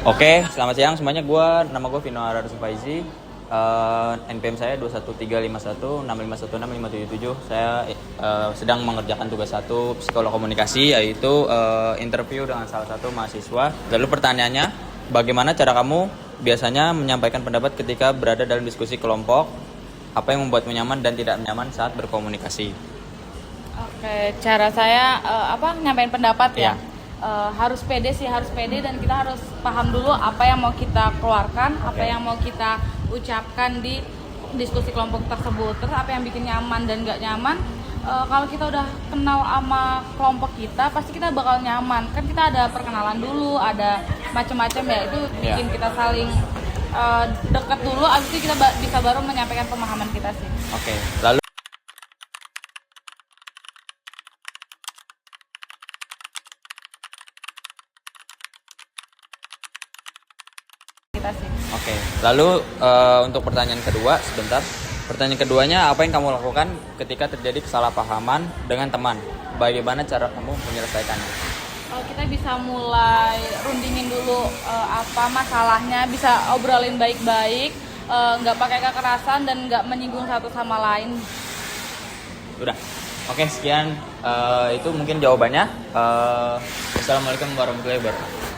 Oke, selamat siang semuanya. Nama gue Vino Ararsu Faizi. NPM saya 2135165165777. Saya sedang mengerjakan tugas satu psikolog komunikasi, yaitu interview dengan salah satu mahasiswa. Lalu pertanyaannya, bagaimana cara kamu biasanya menyampaikan pendapat ketika berada dalam diskusi kelompok? Apa yang membuatmu nyaman dan tidak nyaman saat berkomunikasi? Oke, cara saya nyampein pendapat Iya. ya. Harus pede sih, harus pede, dan kita harus paham dulu apa yang mau kita keluarkan, apa yang mau kita ucapkan di diskusi kelompok tersebut. Terus apa yang bikin nyaman dan gak nyaman. Kalau kita udah kenal sama kelompok kita, pasti kita bakal nyaman. Kan kita ada perkenalan dulu, ada macam-macam ya. Itu bikin kita saling dekat dulu, abis itu kita bisa baru menyampaikan pemahaman kita sih. Oke. Lalu Oke, lalu untuk pertanyaan kedua, sebentar. Pertanyaan keduanya, apa yang kamu lakukan ketika terjadi kesalahpahaman dengan teman? Bagaimana cara kamu menyelesaikannya? Kita bisa mulai rundingin dulu apa masalahnya, bisa obrolin baik-baik, nggak pakai kekerasan dan nggak menyinggung satu sama lain. Udah. Oke, sekian. Itu mungkin jawabannya. Assalamualaikum warahmatullahi wabarakatuh.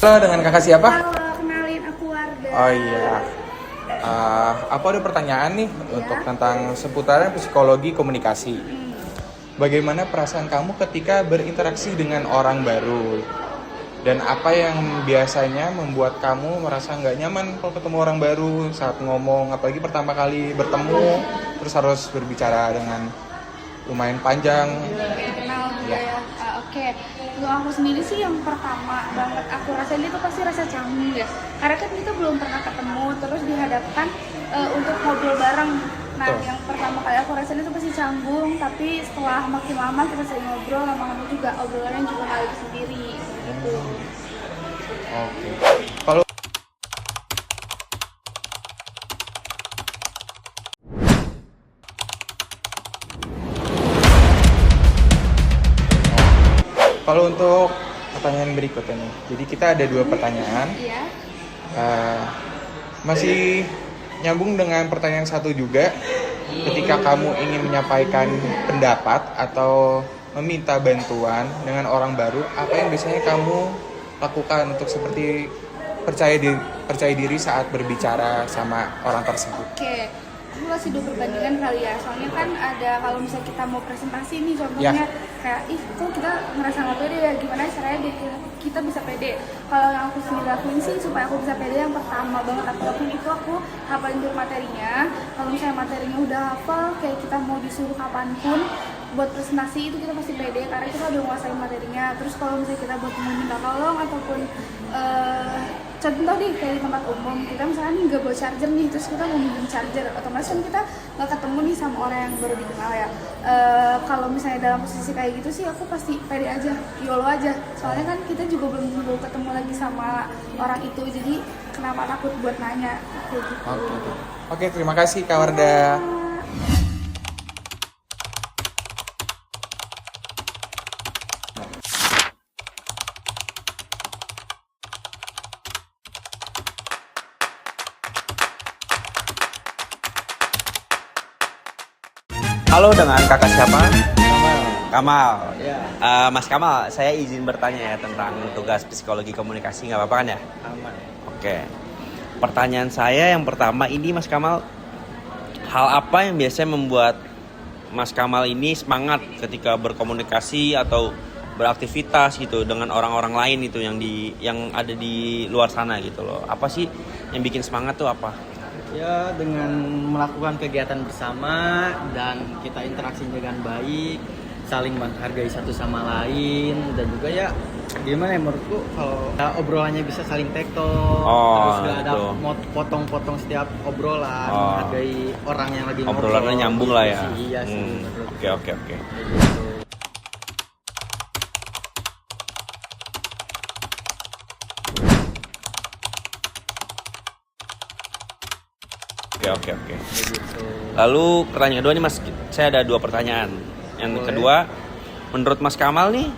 Halo, dengan kakak siapa? Halo, kenalin aku Wardah. Oh iya. Aku ada pertanyaan nih untuk tentang seputaran psikologi komunikasi. Bagaimana perasaan kamu ketika berinteraksi dengan orang baru? Dan apa yang biasanya membuat kamu merasa nggak nyaman kalau ketemu orang baru saat ngomong, apalagi pertama kali bertemu, terus harus berbicara dengan lumayan panjang. Kenal juga ya. Oke. Untuk aku sendiri sih yang pertama banget aku rasain itu pasti rasa canggung ya. Karena kan kita belum pernah ketemu, terus dihadapkan untuk ngobrol bareng. Nah, yang pertama kali aku rasain itu pasti canggung, tapi setelah makin lama kita sering ngobrol, lama-lama juga obrolannya juga ngalir sendiri gitu. Oke. Kalau Kalau untuk pertanyaan berikutnya nih, jadi kita ada 2 pertanyaan. Iya. Masih nyambung dengan pertanyaan satu juga. Ketika kamu ingin menyampaikan pendapat atau meminta bantuan dengan orang baru, apa yang biasanya kamu lakukan untuk seperti percaya diri saat berbicara sama orang tersebut? Oke, aku kasih 2 perbandingan kali ya. Soalnya kan ada kalau misalnya kita mau presentasi nih contohnya kayak kok kita ngerasa nggak pede ya, gimana caranya biar kita bisa pede. Kalau yang aku sendiri lakuin sih supaya aku bisa pede, yang pertama banget aku lakuin itu aku hafalin dulu materinya. Kalau misalnya materinya udah hafal, kayak kita mau disuruh kapanpun buat presentasi itu kita pasti pede karena kita udah nguasain materinya. Terus kalau misalnya kita buat minta tolong ataupun contoh nih kayak di tempat umum, kita misalnya nih nggak bawa charger nih, terus kita mau minjem charger, otomatis kan kita nggak ketemu nih sama orang yang baru dikenal ya. Kalau misalnya dalam posisi kayak gitu sih aku pasti pede aja, YOLO aja. Soalnya kan kita juga belum ketemu lagi sama orang itu, jadi kenapa takut buat nanya kayak gitu. Oke, terima kasih Kak Wardah. Halo, dengan kakak siapa? Kamal. Ya, Mas Kamal, saya izin bertanya ya tentang tugas psikologi komunikasi, nggak apa-apa kan ya? aman. Oke. Pertanyaan saya yang pertama ini, Mas Kamal, hal apa yang biasanya membuat Mas Kamal ini semangat ketika berkomunikasi atau beraktivitas gitu dengan orang-orang lain itu yang ada di luar sana gitu loh. Apa sih yang bikin semangat tuh apa? Ya, dengan melakukan kegiatan bersama dan kita interaksi dengan baik, saling menghargai satu sama lain, dan juga ya gimana ya menurutku kalau obrolannya bisa saling tektok, terus gak ada gitu. potong-potong setiap obrolan, Oh. menghargai orang yang lagi Obrolannya ngobrol. nyambung lah ya. Gitu sih, iya sih. Hmm, menurut Oke oke oke. kayak gitu. Oke oke oke. Kayak gitu. Lalu pertanyaan kedua nih Mas, saya ada 2 pertanyaan. Yang Boleh. kedua, menurut Mas Kamal nih,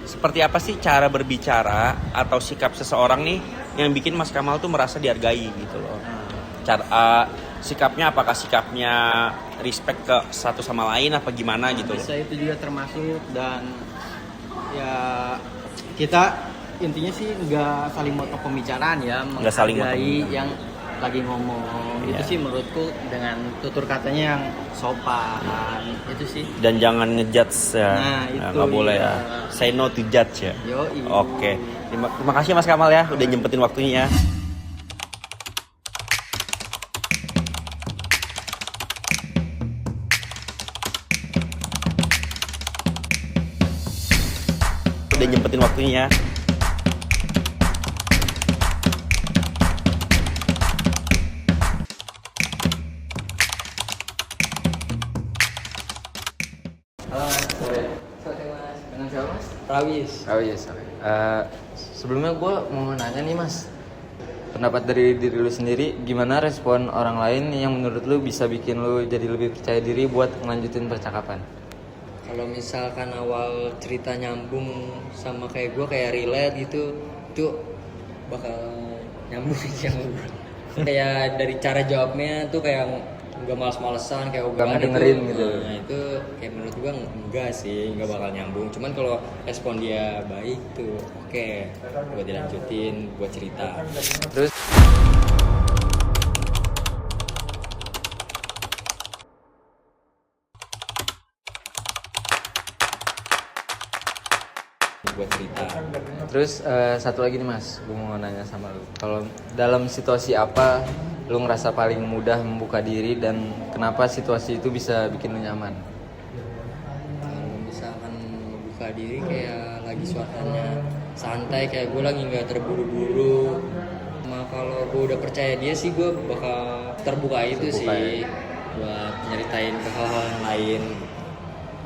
seperti apa sih cara berbicara atau sikap seseorang nih yang bikin Mas Kamal tuh merasa dihargai gitu loh? Cara sikapnya, apakah sikapnya respect ke satu sama lain apa gimana gitu loh? Bisa itu juga termasuk, dan ya kita intinya sih nggak saling motong pembicaraan ya, Nggak saling motong menghargai pembicaraan. yang lagi ngomong. Iya. Itu sih menurutku dengan tutur katanya yang sopan itu sih. Dan jangan ngejudge ya. Nah, itu nggak boleh iya. ya. Say no to judge ya. Yoi. Oke. Terima kasih Mas Kamal ya udah nyempetin waktunya ya. Udah nyempetin waktunya ya. Halo Mas, sore. Sore Mas. Dengan siapa Mas? Rawis. Oh iya, sorry. Sebelumnya gue mau nanya nih mas, pendapat dari diri lu sendiri, gimana respon orang lain yang menurut lu bisa bikin lu jadi lebih percaya diri buat ngelanjutin percakapan? Kalau misalkan awal cerita nyambung sama kayak gue, kayak relate gitu, itu bakal nyambung aja ngobrol. Kayak dari cara jawabnya tuh kayak nggak males-malesan, kayak Nggak obrolan ngedengerin itu, gitu. nah itu kayak menurut gue enggak sih, nggak bakal nyambung. Cuman kalau respon dia baik tuh oke, buat dilanjutin, buat cerita. Terus Buat cerita. satu lagi nih mas, gue mau nanya sama lu. Kalau dalam situasi apa lu ngerasa paling mudah membuka diri dan kenapa situasi itu bisa bikin lu nyaman? Kalau misalkan buka diri kayak lagi suasananya santai, kayak gue lagi nggak terburu-buru. Kalau gue udah percaya dia sih, gue bakal terbuka itu Terbuka sih, ya. buat nyeritain ke hal-hal yang lain.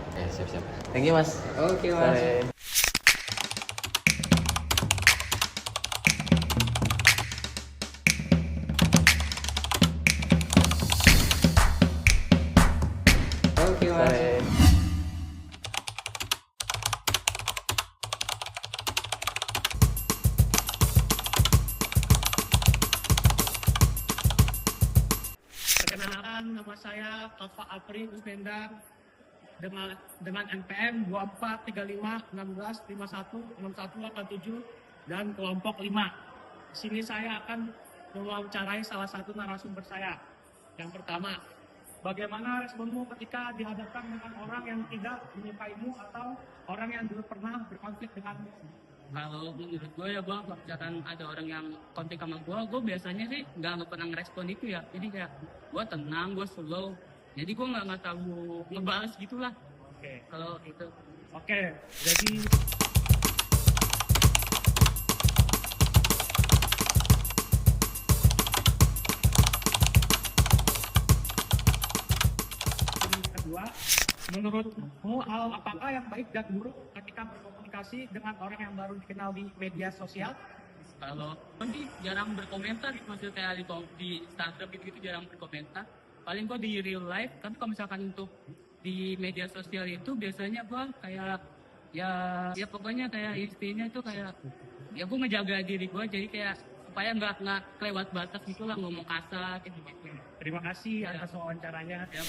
Oke, siap-siap. Thank you mas. Oke mas. Sore. Oke mas. Sore. Perkenalkan, nama saya Tova Apri Usmendar dengan NPM 243516516187 dan kelompok 5. Di sini saya akan mewawancarai salah satu narasumber saya. Yang pertama, bagaimana responmu ketika dihadapkan dengan orang yang tidak menyukaimu atau orang yang dulu pernah berkonflik denganmu? Kalau menurut gue ya, gue misalkan ada orang yang kontak sama gue biasanya sih nggak pernah ngerespon itu ya. Jadi kayak gue tenang, gue slow. Jadi gue nggak tahu ngebales gitulah. Oke. Kalau itu. Oke, jadi kedua, menurutmu hal apakah yang baik dan buruk ketika berkomunikasi dengan orang yang baru dikenal di media sosial? Kalau gue sih jarang berkomentar, maksudnya kayak di Instagram gitu jarang berkomentar. Paling gue di real life, tapi kalau misalkan untuk di media sosial itu biasanya gue kayak ya pokoknya kayak istrinya itu kayak ya gue ngejaga diri gue, jadi kayak supaya nggak kelewat batas gitu lah, ngomong kasar gitu. Terima kasih atas wawancaranya. Ya,